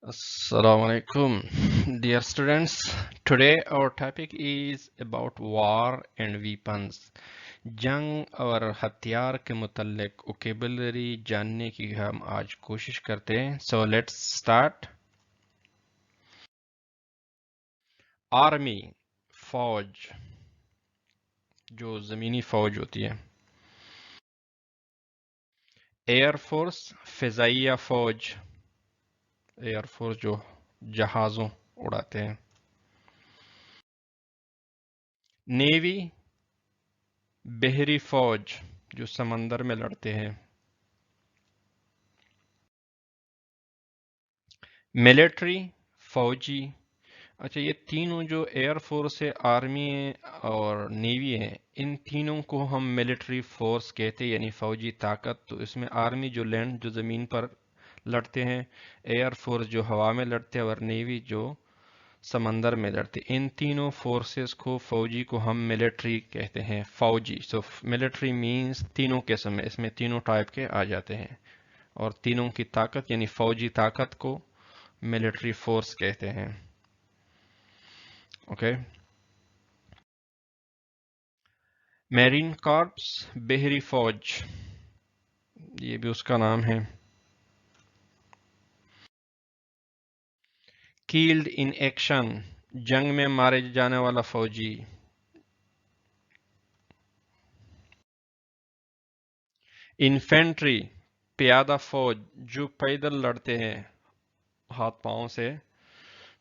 Assalamu alaikum, dear students. Today our topic is about war and weapons. जंग और हथियार के मुतल्लिक वोकेबलरी जानने की हम आज कोशिश करते हैं. So let's start. Army, फौज, जो ज़मीनी फौज होती है. Air Force, फ़िज़ाइया फौज, एयर फोर्स जो जहाज़ों उड़ाते हैं. नेवी, बहरी फौज जो समंदर में लड़ते हैं. मिलिट्री, फौजी. अच्छा, ये तीनों जो एयर फोर्स है, आर्मी है और नेवी है, इन तीनों को हम मिलिट्री फोर्स कहते हैं, यानी फौजी ताकत. तो इसमें आर्मी जो लैंड जो ज़मीन पर लड़ते हैं, एयर फोर्स जो हवा में लड़ते हैं और नेवी जो समंदर में लड़ते हैं. इन तीनों फोर्सेस को, फौजी को हम मिलिट्री कहते हैं, फौजी. सो मिलिट्री मींस तीनों किस्म में, इसमें तीनों टाइप के आ जाते हैं. और तीनों की ताकत यानी फौजी ताकत को मिलिट्री फोर्स कहते हैं. ओके. मैरीन कॉर्प्स, बहरी फौज, ये भी उसका नाम है. कील्ड इन एक्शन, जंग में मारे जाने वाला फौजी. इन्फेंट्री, प्यादा फौज जो पैदल लड़ते हैं हाथ पांव से,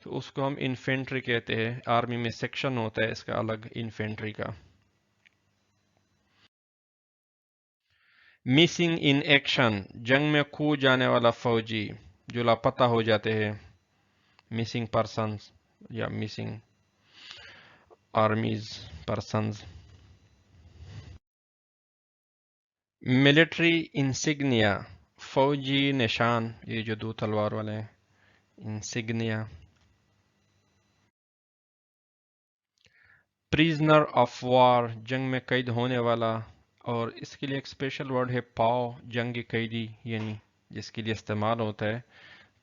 तो उसको हम इन्फेंट्री कहते हैं. आर्मी में सेक्शन होता है इसका अलग, इन्फेंट्री का. मिसिंग इन एक्शन, जंग में खो जाने वाला फौजी जो लापता हो जाते हैं. मिसिंग पर्सन्स या मिसिंग आर्मीज पर्सन्स. मिलिट्री इंसिग्निया, फौजी निशान, ये जो दो तलवार वाले हैं, इंसिग्निया. प्रिजनर ऑफ वॉर, जंग में कैद होने वाला. और इसके लिए एक स्पेशल वर्ड है पाव, जंगी कैदी, यानी जिसके लिए इस्तेमाल होता है.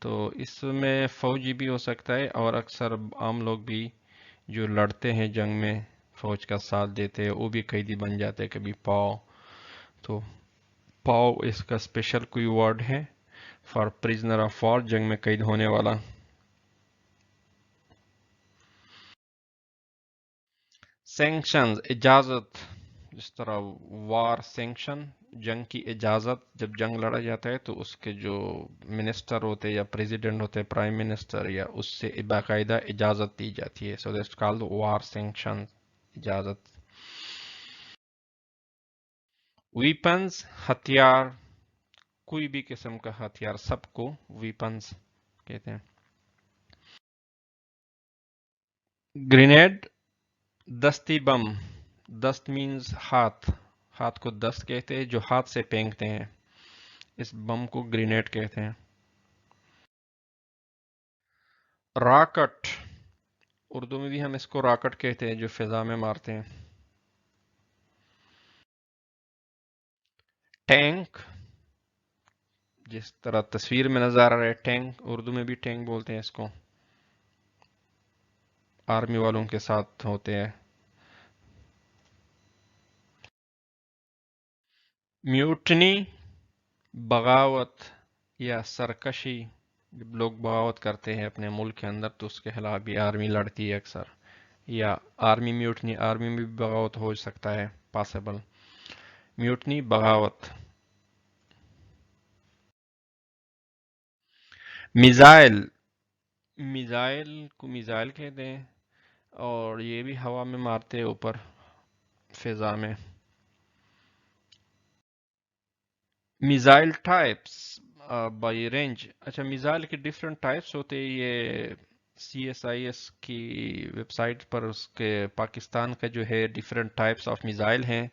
तो इसमें फौजी भी हो सकता है और अक्सर आम लोग भी जो लड़ते हैं जंग में, फौज का साथ देते हैं, वो भी कैदी बन जाते हैं कभी पाव. तो पाव इसका स्पेशल कोई वर्ड है फॉर प्रिजनर ऑफ वॉर, जंग में कैद होने वाला. सैंक्शंस, इजाजत, जिस तरह वार सैंक्शन, जंग की इजाजत. जब जंग लड़ा जाता है तो उसके जो मिनिस्टर होते हैं या प्रेसिडेंट होते हैं, प्राइम मिनिस्टर, या उससे बाकायदा इजाजत दी जाती है. So that's called war sanction, इजाजत. वीपन्स, हथियार, कोई भी किस्म का हथियार, सबको वीपन्स कहते हैं. ग्रेनेड, दस्ती बम. दस्त मीन्स हाथ, हाथ को दस्त कहते हैं, जो हाथ से फेंकते हैं. इस बम को ग्रेनेड कहते हैं. रॉकेट, उर्दू में भी हम इसको रॉकेट कहते हैं, जो फिजा में मारते हैं. टैंक, जिस तरह तस्वीर में नजर आ रहा है टैंक, उर्दू में भी टैंक बोलते हैं इसको, आर्मी वालों के साथ होते हैं. म्यूटनी, बगावत या सरकशी, जब लोग बगावत करते हैं अपने मुल्क के अंदर तो उसके खिलाफ भी आर्मी लड़ती है अक्सर. या आर्मी म्यूटनी, आर्मी में भी बगावत हो सकता है पॉसिबल. म्यूटनी, बगावत. मिसाइल, मिसाइल को मिसाइल कहते हैं और ये भी हवा में मारते हैं ऊपर फिजा में. Missile types by range. अच्छा, मिसाइल के डिफरेंट टाइप्स होते हैं. ये CSIS की वेबसाइट पर उसके पाकिस्तान का जो है डिफरेंट टाइप्स ऑफ मिसाइल हैं.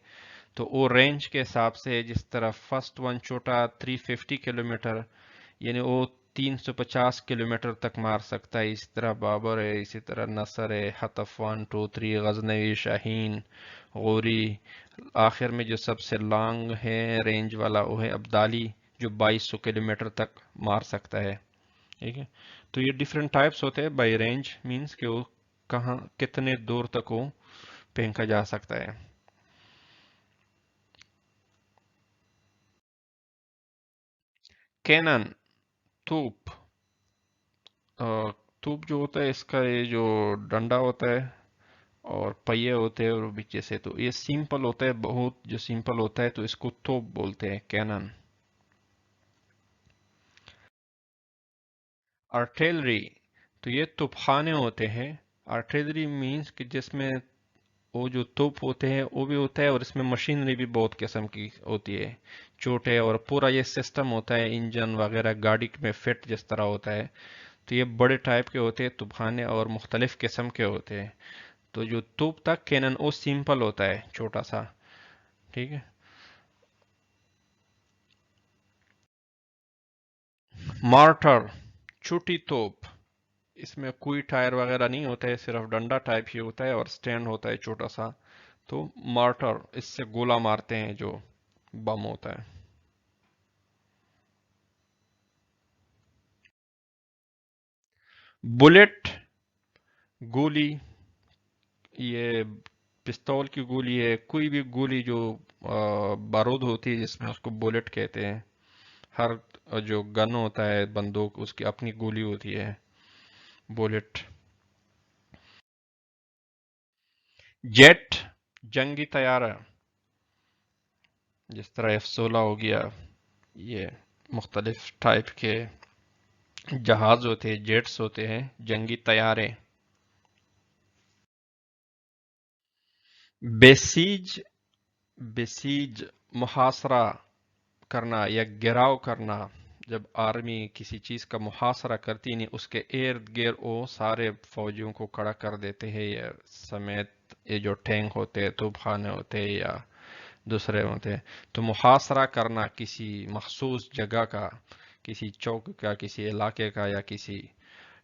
तो वो रेंज के हिसाब से, जिस तरह फर्स्ट वन छोटा 350 किलोमीटर, यानी वो 350 किलोमीटर तक मार सकता है. इस तरह बाबर है, इसी तरह नसर है, हतफ 1 2 3, गजनवी, शाहीन, गौरी. आखिर में जो सबसे लॉन्ग है रेंज वाला वो है अब्दाली, जो 2200 किलोमीटर तक मार सकता है. ठीक है. तो ये डिफरेंट टाइप्स होते हैं बाई रेंज, मींस कि वो कहाँ कितने दूर तक वो फेंका जा सकता है। कैनन, तूप। तूप जो होता है इसका ये जो डंडा होता है और पहिए होते हैं और पीछे से, तो ये सिंपल होता है बहुत, जो सिंपल होता है तो इसको तोप बोलते हैं, कैनन। आर्टिलरी, तो ये तूफाने होते हैं। आर्टिलरी मीन्स कि जिसमें वो जो तोप होते हैं वो भी होता है और इसमें मशीनरी भी बहुत किस्म की होती है, छोटे, और पूरा ये सिस्टम होता है इंजन वगैरह गाड़ी में फिट जिस तरह होता है। तो ये बड़े टाइप के होते हैं तूफाने और मुख्तलिफ किस्म के होते हैं। तो जो तोप तक कैनन वो सिंपल होता है, छोटा सा। ठीक है। मार्टर, छोटी तोप। इसमें कोई टायर वगैरह नहीं होता है, सिर्फ डंडा टाइप ही होता है और स्टैंड होता है छोटा सा। तो मार्टर, इससे गोला मारते हैं जो बम होता है। बुलेट, गोली। ये पिस्तौल की गोली है, कोई भी गोली जो बारूद होती है जिसमें, उसको बुलेट कहते हैं। हर जो गन होता है बंदूक, उसकी अपनी गोली होती है, बुलेट। जेट, जंगी तैयारा, जिस तरह F-16 हो गया। ये मुख्तलिफ टाइप के जहाज होते हैं, जेट्स होते हैं, जंगी तैयारे। बेसीज, बेसीज मुहासरा करना या घेराव करना। जब आर्मी किसी चीज का मुहासरा करती नहीं, उसके इर्द गिर्द वो सारे फौजियों को खड़ा कर देते हैं, या समेत ये जो टैंक होते हैं, तूफाने होते हैं या दूसरे होते हैं। तो मुहासरा करना किसी मखसूस जगह का, किसी चौक का, किसी इलाके का, या किसी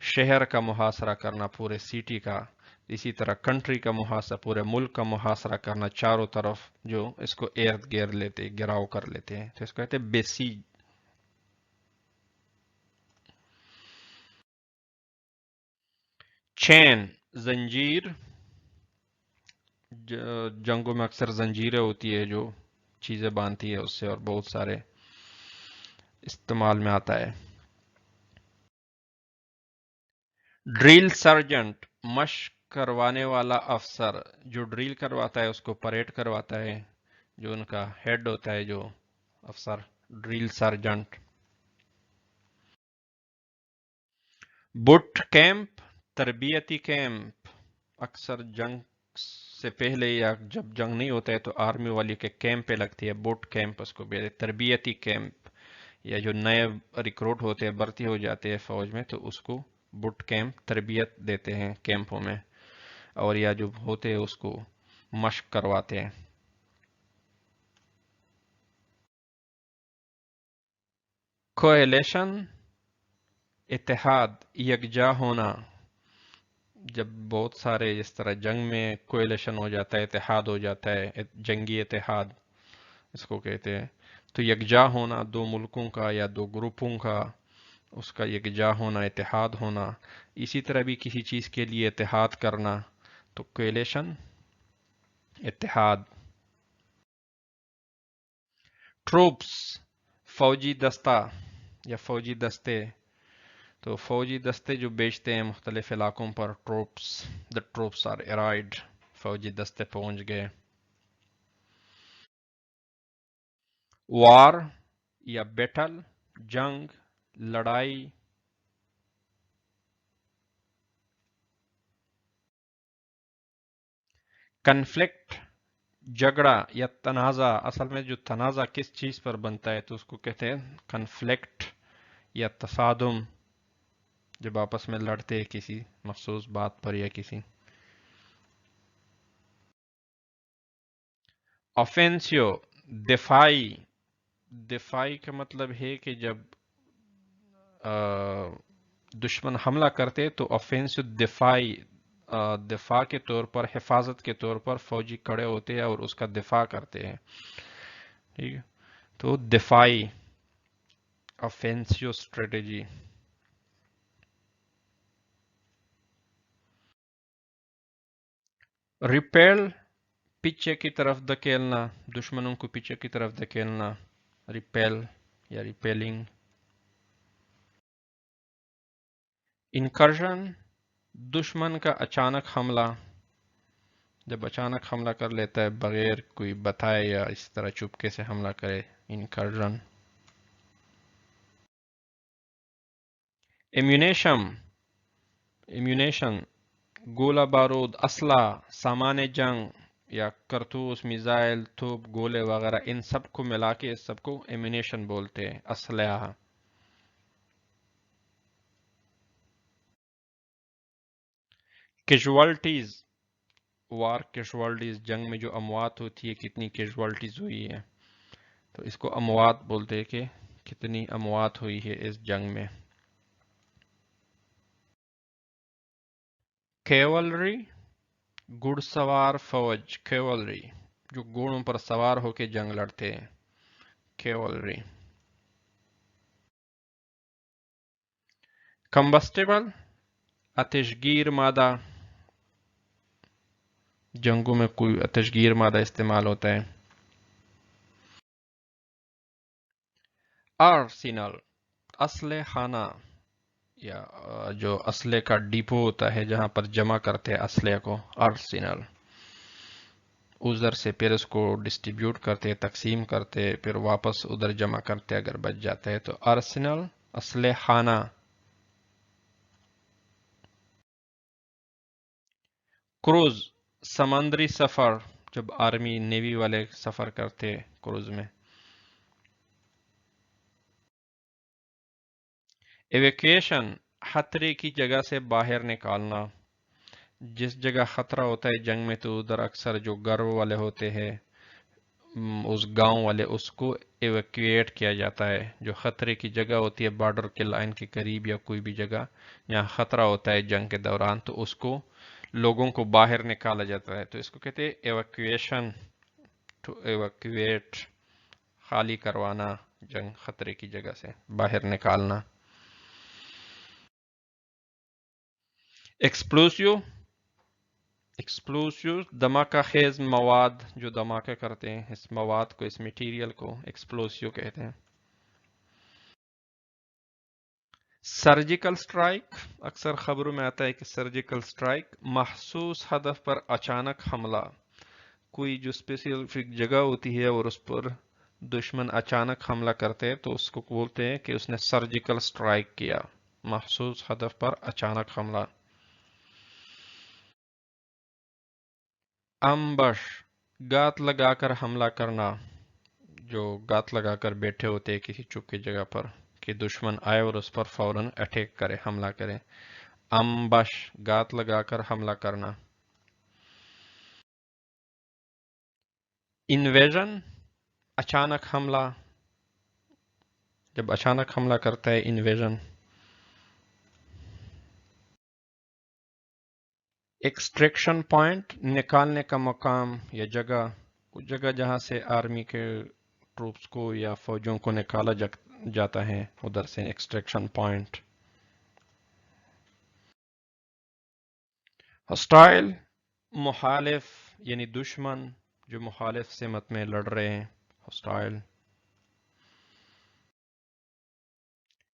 शहर का मुहासरा करना, पूरे सिटी का। इसी तरह कंट्री का मुहासरा, पूरे मुल्क का मुहासरा करना, चारों तरफ जो इसको इर्द गिर्द लेते, घेराव कर लेते हैं, तो इसको कहते हैं बेसीज। चैन, जंजीर। जंगों में अक्सर जंजीरें होती है जो चीजें बांधती है उससे, और बहुत सारे इस्तेमाल में आता है। ड्रिल सर्जेंट, मशक करवाने वाला अफसर। जो ड्रिल करवाता है उसको परेड करवाता है, जो उनका हेड होता है जो अफसर, ड्रिल सर्जेंट। बुट कैंप, तरबियती कैंप। अक्सर जंग से पहले या जब जंग नहीं होता है तो आर्मी वाली के कैंप पे लगती है बुट कैंप, उसको भी तरबियती कैंप। या जो नए रिक्रूट होते हैं, भर्ती हो जाते हैं फौज में, तो उसको बुट कैंप तरबियत देते हैं कैंपों में, और या जो होते हैं उसको मशक करवाते हैं। कोएलेशन, इत्तेहाद, यकजा होना। जब बहुत सारे इस तरह जंग में कोएलेशन हो जाता है, इत्तेहाद हो जाता है, जंगी इत्तेहाद इसको कहते हैं। तो यकजा होना दो मुल्कों का या दो ग्रुपों का, उसका यकजा होना, इत्तेहाद होना। इसी तरह भी किसी चीज के लिए इत्तेहाद करना, तो कोएलेशन, इत्तेहाद। ट्रूप्स, फौजी दस्ता या फौजी दस्ते। तो फौजी दस्ते जो बेचते हैं मुख्तलिफ इलाकों पर, troops, the troops are arrived, फौजी दस्ते पहुंच गए। वार या बैटल, जंग, लड़ाई। कन्फ्लिक्ट, झगड़ा या तनाज़ा। असल में जो तनाज़ा किस चीज पर बनता है तो उसको कहते हैं कन्फ्लिक्ट या तसादुम, जब आपस में लड़ते हैं किसी मखसूस बात पर या किसी। ऑफेंसियो, दिफाई। दिफाई का मतलब है कि जब दुश्मन हमला करते तो ऑफेंसिव दिफाई, दिफा के तौर पर, हिफाजत के तौर पर फौजी खड़े होते हैं और उसका दिफा करते हैं। ठीक है। तो दिफाई, ऑफेंसिव स्ट्रेटेजी। रिपेल पीछे की तरफ धकेलना, दुश्मनों को पीछे की तरफ धकेलना, रिपेल या रिपेलिंग। इनकर्जन दुश्मन का अचानक हमला, जब अचानक हमला कर लेता है बगैर कोई बताए या इस तरह चुपके से हमला करे, इनकर्जन। इम्यूनेशन, इम्यूनेशन गोला बारूद, असला, सामान जंग या करतूस, मिसाइल, तोप, गोले वगैरह, इन सब को मिला के इस सबको एम्यूनेशन बोलते हैं, असलहा। कैजुअल्टीज, वार कैजुअल्टीज, जंग में जो अमवात होती है, कितनी कैजुअल्टीज हुई है, तो इसको अमवात बोलते हैं कि कितनी अमवात हुई है इस जंग में। कैवलरी घुड़सवार फौज, कैवलरी जो घोड़ों पर सवार होकर जंग लड़ते हैं, कैवलरी। कंबस्टेबल आतिशगीर मादा, जंगों में कोई आतिशगीर मादा इस्तेमाल होता है। आर्सेनल असले खाना या जो असले का डिपो होता है जहां पर जमा करते हैं असले को, आर्सेनल। उधर से फिर उसको डिस्ट्रीब्यूट करते, तकसीम करते, फिर वापस उधर जमा करते अगर बच जाते हैं, तो आर्सेनल असले खाना। क्रूज समंदरी सफर, जब आर्मी नेवी वाले सफर करते क्रूज में। एवेक्यूएशन खतरे की जगह से बाहर निकालना, जिस जगह खतरा होता है जंग में तो उधर अक्सर जो गांव वाले होते हैं, उस गांव वाले, उसको एवेक्यूएट किया जाता है। जो खतरे की जगह होती है बॉर्डर के लाइन के करीब या कोई भी जगह जहाँ खतरा होता है जंग के दौरान, तो उसको लोगों को बाहर निकाला जाता है, तो इसको कहते हैं एवेक्यूएशन, टू एवेक्यूएट, खाली करवाना, जंग खतरे की जगह से बाहर निकालना। एक्सप्लोसिव, एक्सप्लोसिव धमाका खेज मवाद, जो धमाका करते हैं, इस मवाद को, इस मटेरियल को एक्सप्लोसिव कहते हैं। सर्जिकल स्ट्राइक, अक्सर खबरों में आता है कि सर्जिकल स्ट्राइक महसूस हदफ पर अचानक हमला, कोई जो स्पेसिफिक जगह होती है और उस पर दुश्मन अचानक हमला करते हैं तो उसको बोलते हैं कि उसने सर्जिकल स्ट्राइक किया, महसूस हदफ पर अचानक हमला। अम्बश गात लगाकर हमला करना, जो गात लगाकर बैठे होते हैं किसी चुप की जगह पर कि दुश्मन आए और उस पर फौरन अटैक करे, हमला करे। अम्बश गात लगाकर हमला करना। इन्वेजन अचानक हमला, जब अचानक हमला करता है इन्वेजन। एक्सट्रैक्शन पॉइंट निकालने का मकाम या जगह, उस जगह जहां से आर्मी के ट्रूप्स को या फौजों को निकाला जाता है, उधर से एक्सट्रैक्शन पॉइंट। हॉस्टाइल मुखालिफ यानी दुश्मन जो मुखालिफ सिमत में लड़ रहे हैं, हॉस्टाइल।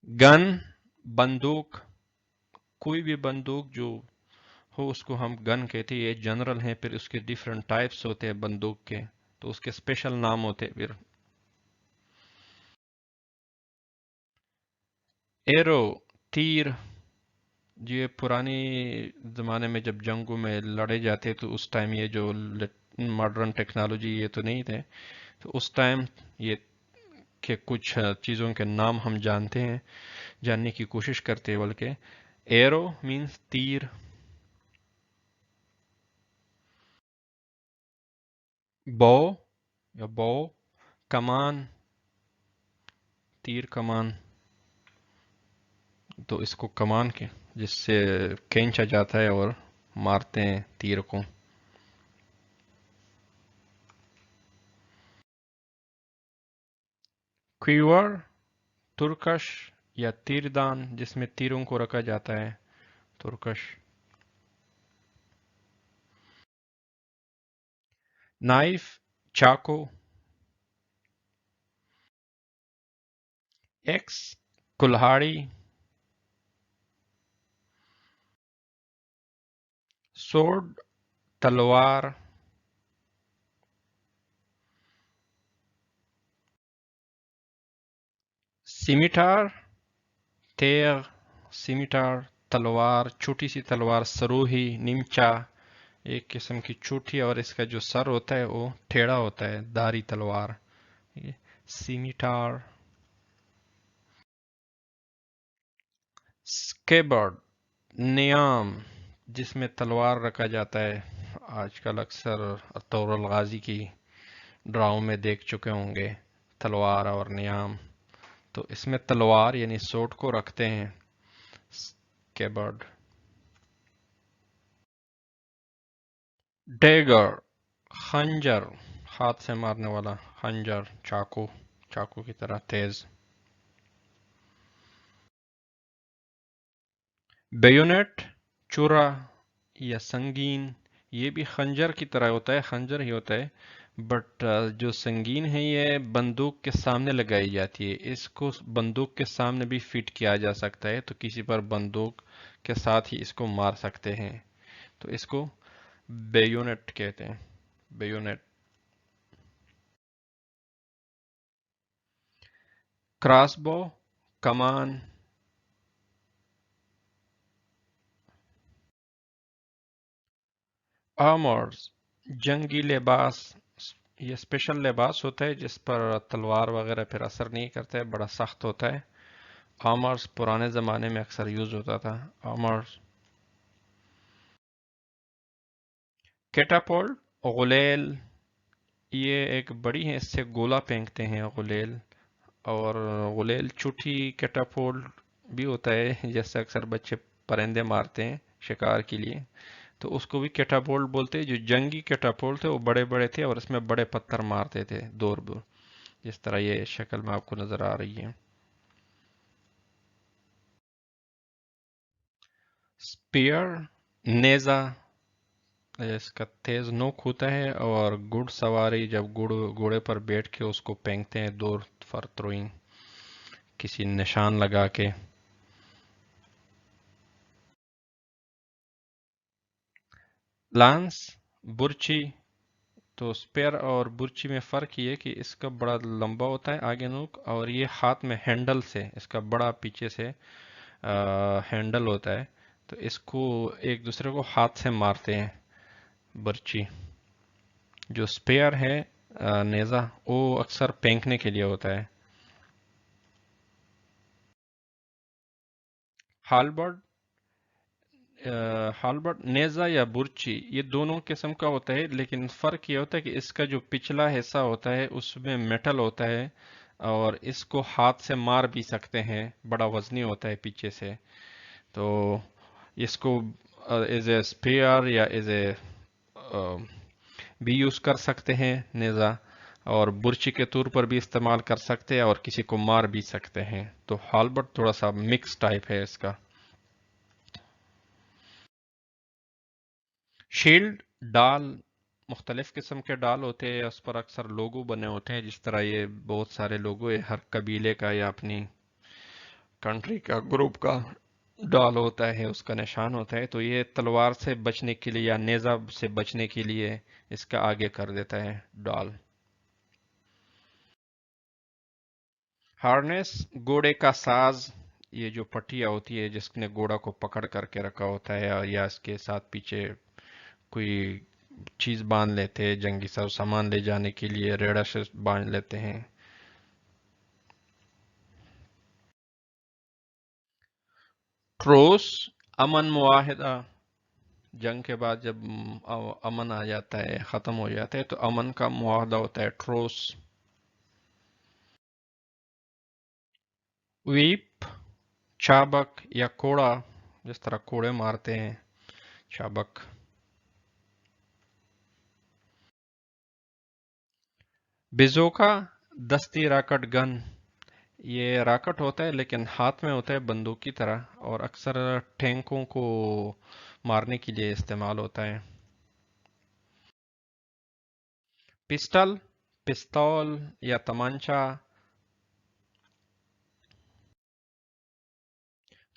गन बंदूक, कोई भी बंदूक जो हो उसको हम गन कहते हैं। ये जनरल हैं, फिर उसके डिफरेंट टाइप्स होते हैं बंदूक के, तो उसके स्पेशल नाम होते हैं फिर। एरो तीर, ये पुराने ज़माने में जब जंगों में लड़े जाते तो उस टाइम ये जो मॉडर्न टेक्नोलॉजी ये तो नहीं थे, तो उस टाइम ये के कुछ चीज़ों के नाम हम जानते हैं, जानने की कोशिश करते हैं बल्कि। एरो मीन्स तीर। बो या बो कमान, तीर कमान, तो इसको कमान के जिससे खींचा जाता है और मारते हैं तीर को। क्वीवर तुर्कश या तीरदान जिसमें तीरों को रखा जाता है, तुर्कश। नाइफ, चाकू। एक्स, कुल्हाड़ी। सोर्ड, तलवार। सिमिटार, तेग, सिमिटार, तलवार, छोटी सी तलवार, सरूही, निमचा। एक किस्म की छोटी, और इसका जो सर होता है वो टेढ़ा होता है, धारी तलवार। ये सिमिटार। स्केबर्ड, नियाम, जिसमें तलवार रखा जाता है। आजकल अक्सर तौरल गाजी की ड्रामों में देख चुके होंगे तलवार और नियाम। तो इसमें तलवार यानी सोट को रखते हैं। स्केबर्ड। डेगर, खंजर, हाथ से मारने वाला खंजर, चाकू, चाकू की तरह तेज। बेयोनेट, चुरा या संगीन। ये भी खंजर की तरह होता है, खंजर ही होता है, बट जो संगीन है ये बंदूक के सामने लगाई जाती है। इसको बंदूक के सामने भी फिट किया जा सकता है, तो किसी पर बंदूक के साथ ही इसको मार सकते हैं। तो इसको बेयोनेट कहते हैं, बेयोनेट। क्रॉसबो, कमान। आर्मर्स, जंगी लिबास। ये स्पेशल लिबास होता है जिस पर तलवार वगैरह फिर असर नहीं करता है, बड़ा सख्त होता है। आर्मर्स पुराने ज़माने में अक्सर यूज़ होता था, आर्मर्स। कैटापोल्ट, गुलेल। ये एक बड़ी है, इससे गोला फेंकते हैं गुलेल। और गुलेल छोटी कैटापोल्ट भी होता है, जैसे अक्सर बच्चे परिंदे मारते हैं शिकार के लिए, तो उसको भी कैटापोल्ट बोलते हैं। जो जंगी कैटापोल्ट थे वो बड़े बड़े थे और इसमें बड़े पत्थर मारते थे दूर दूर, जिस तरह ये शक्ल में आपको नजर आ रही है। स्पीयर, नेजा। इसका तेज नोक होता है, और घुड़ सवारी जब घोड़े पर बैठ के उसको फेंकते हैं दूर फॉर थ्रोइंग, किसी निशान लगा के। लांस, बुर्ची। तो स्पेयर और बुर्ची में फ़र्क ये है कि इसका बड़ा लंबा होता है आगे नोक, और ये हाथ में हैंडल से, इसका बड़ा पीछे से हैंडल होता है, तो इसको एक दूसरे को हाथ से मारते हैं, बुर्ची। जो स्पेयर है नेज़ा, वो अक्सर फेंकने के लिए होता है। हालबर्ड, हालबर्ट, नेजा या बुर्ची, ये दोनों किस्म का होता है, लेकिन फर्क ये होता है कि इसका जो पिछला हिस्सा होता है उसमें मेटल होता है, और इसको हाथ से मार भी सकते हैं, बड़ा वजनी होता है पीछे से। तो इसको एज ए स्पेयर या एज ए भी यूज कर सकते हैं नेजा, और बुर्ची के तौर पर भी इस्तेमाल कर सकते हैं, और किसी को मार भी सकते हैं। तो हालबर्ट थोड़ा सा मिक्स टाइप है इसका। शील्ड, डाल। मुख्तलिफ किस्म के डाल होते हैं, उस पर अक्सर लोगो बने होते हैं, जिस तरह ये बहुत सारे लोगो है हर कबीले का या अपनी कंट्री का, ग्रुप का डाल होता है, उसका निशान होता है। तो ये तलवार से बचने के लिए या नेज़ा से बचने के लिए इसका आगे कर देता है डाल। हार्नेस, घोड़े का साज। ये जो पट्टियाँ होती है जिसने घोड़ा को पकड़ करके रखा होता है, या इसके साथ पीछे कोई चीज बांध लेते हैं, जंगी सब सामान ले जाने के लिए रेड़ा से बांध लेते हैं। ट्रोस, अमन मुआहिदा। जंग के बाद जब अमन आ जाता है, खत्म हो जाता है, तो अमन का मुआहदा होता है ट्रोस। वीप, चाबक या कोड़ा, जिस तरह कोड़े मारते हैं, चाबक। बिजोका, दस्ती राकट गन। ये राकट होता है लेकिन हाथ में होता है बंदूक की तरह, और अक्सर टैंकों को मारने के लिए इस्तेमाल होता है। पिस्टल, पिस्तौल या तमंचा।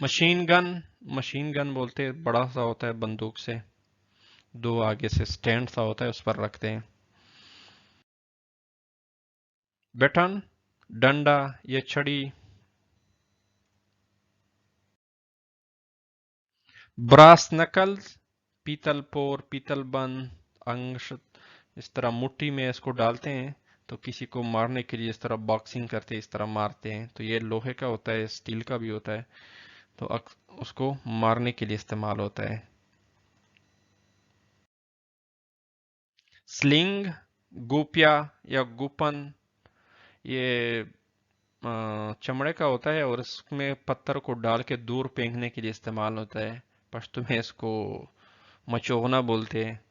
मशीन गन, मशीन गन बोलते हैं, बड़ा सा होता है बंदूक से, दो आगे से स्टैंड सा होता है, उस पर रखते हैं। बैटन, डंडा या छड़ी। ब्रास नकल्स, पीतल पोर, पीतल बंद, अंश। इस तरह मुट्ठी में इसको डालते हैं, तो किसी को मारने के लिए इस तरह बॉक्सिंग करते हैं, इस तरह मारते हैं। तो ये लोहे का होता है, स्टील का भी होता है, तो उसको मारने के लिए इस्तेमाल होता है। स्लिंग, गुपिया या गुपन, ये चमड़े का होता है और इसमें पत्थर को डाल के दूर फेंकने के लिए इस्तेमाल होता है। पश्तो में इसको मचोगना बोलते हैं।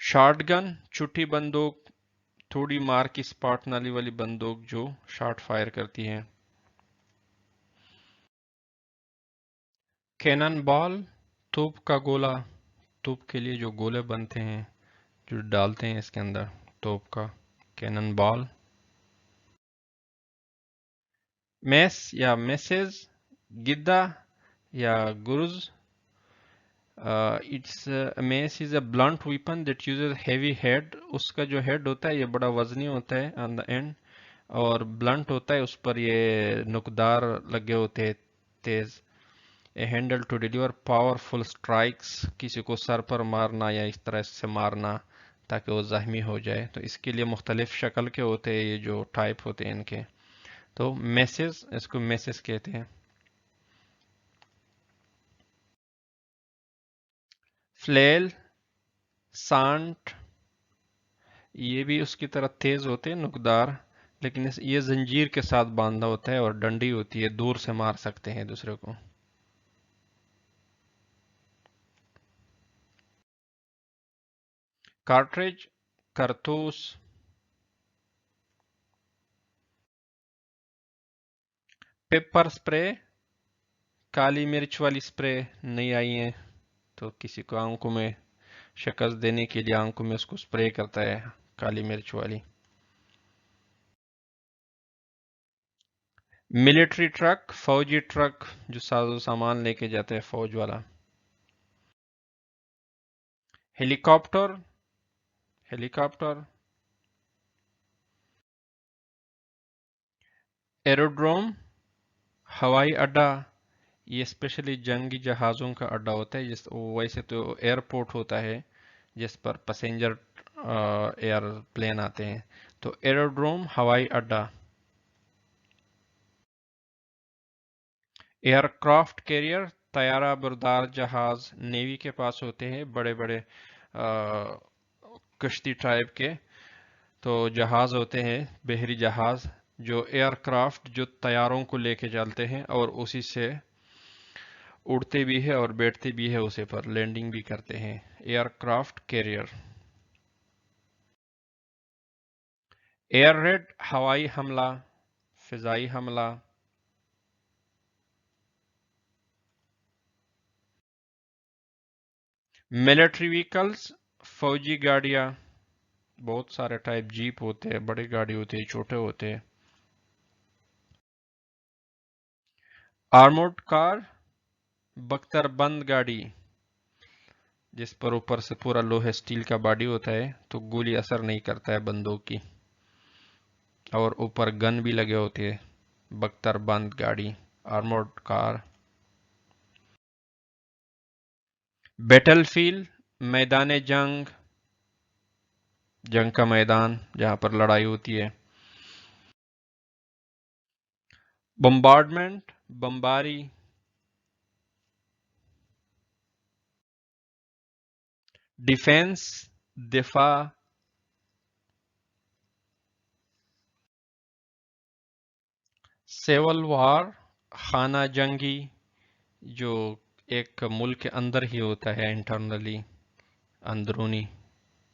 शॉटगन, छोटी बंदूक, थोड़ी मार की स्पॉट नाली वाली बंदूक जो शॉट फायर करती है। कैनन बॉल, तोप का गोला, तोप के लिए जो गोले बनते हैं, जो डालते हैं इसके अंदर, तोप का, कैनन बॉल। मैस या मैसेज, गिद्दा या गुरुज। It's mace is a blunt weapon that uses heavy head. उसका जो हेड होता है ये बड़ा वजनी होता है ऑन द एंड, और ब्लंट होता है, उस पर ये नुकदार लगे होते हैं तेज। A handle to deliver powerful strikes, किसी को सर पर मारना या इस तरह से मारना ताकि वो जख्मी हो जाए। तो इसके लिए मुख्तलिफ शक्ल के होते हैं, ये जो टाइप होते हैं इनके। तो मैसेज, इसको मैसेज कहते हैं। फ्लेल, सांट, ये भी उसकी तरह तेज होते हैं, नुकदार, लेकिन ये जंजीर के साथ बांधा होता है और डंडी होती है, दूर से मार सकते हैं दूसरे को। कार्ट्रिज, कारतूस। पेपर स्प्रे, काली मिर्च वाली स्प्रे नहीं आई है, तो किसी को आंखों में शिकस्त देने के लिए आंखों में उसको स्प्रे करता है, काली मिर्च वाली। मिलिट्री ट्रक, फौजी ट्रक, जो साजो सामान लेके जाते हैं, फौज वाला। Helicopter, helicopter. एरोड्रोम, हवाई अड्डा, ये स्पेशली जंगी जहाज़ों का अड्डा होता है। जिस वैसे तो एयरपोर्ट होता है जिस पर पैसेंजर एयरप्लेन आते हैं, तो एरोड्रोम, हवाई अड्डा। एयरक्राफ्ट कैरियर, तैयारा बरदार जहाज नेवी के पास होते हैं, बड़े बड़े कश्ती टाइप के, तो जहाज होते हैं, बहरी जहाज, जो एयरक्राफ्ट जो तैयारों को लेके चलते हैं और उसी से उड़ते भी है और बैठते भी है, उसे पर लैंडिंग भी करते हैं। Aircraft carrier. एयर रेड, हवाई हमला, फिजाई हमला। मिलिट्री व्हीकल्स, फौजी गाड़ियां, बहुत सारे टाइप, जीप होते हैं, बड़ी गाड़ी होती है, छोटे होते हैं। आर्मोर्ड कार, बख्तरबंद गाड़ी, जिस पर ऊपर से पूरा लोहे स्टील का बॉडी होता है, तो गोली असर नहीं करता है बंदूक की, और ऊपर गन भी लगे होते हैं। बख्तरबंद गाड़ी, आर्मोर्ड कार। बैटलफील्ड, मैदान जंग, जंग का मैदान जहां पर लड़ाई होती है। बम्बार्डमेंट, बमबारी। डिफेंस, दिफा। सिविल वॉर, खाना जंगी, जो एक मुल्क के अंदर ही होता है, इंटरनली, अंदरूनी,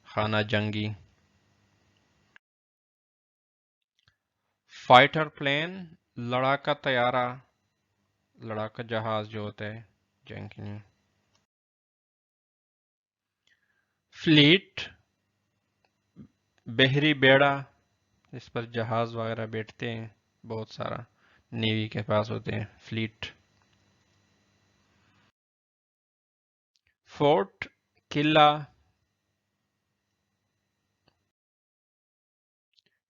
खाना जंगी। फाइटर प्लेन, लड़ाका तैयारा, लड़ाका जहाज जो होता है जंग में। فلیٹ بحری بیڑا، اس پر جہاز وغیرہ بیٹھتے ہیں، بہت سارا نیوی کے پاس ہوتے ہیں فلیٹ۔ فورٹ قلعہ،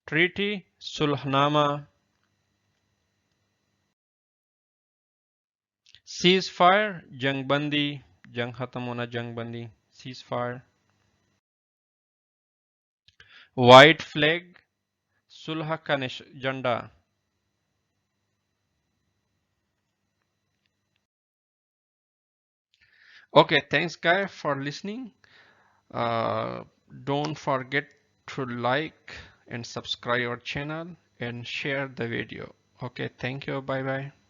ٹریٹی صلح نامہ، سیز فائر جنگ بندی، جنگ ختم ہونا، جنگ بندی، سیز فائر۔ وائٹ فلیگ صلح کا جھنڈا۔ Okay, thanks guy for listening. Uh, don't forget to like and subscribe our channel and share the video. Okay, thank you. Bye bye.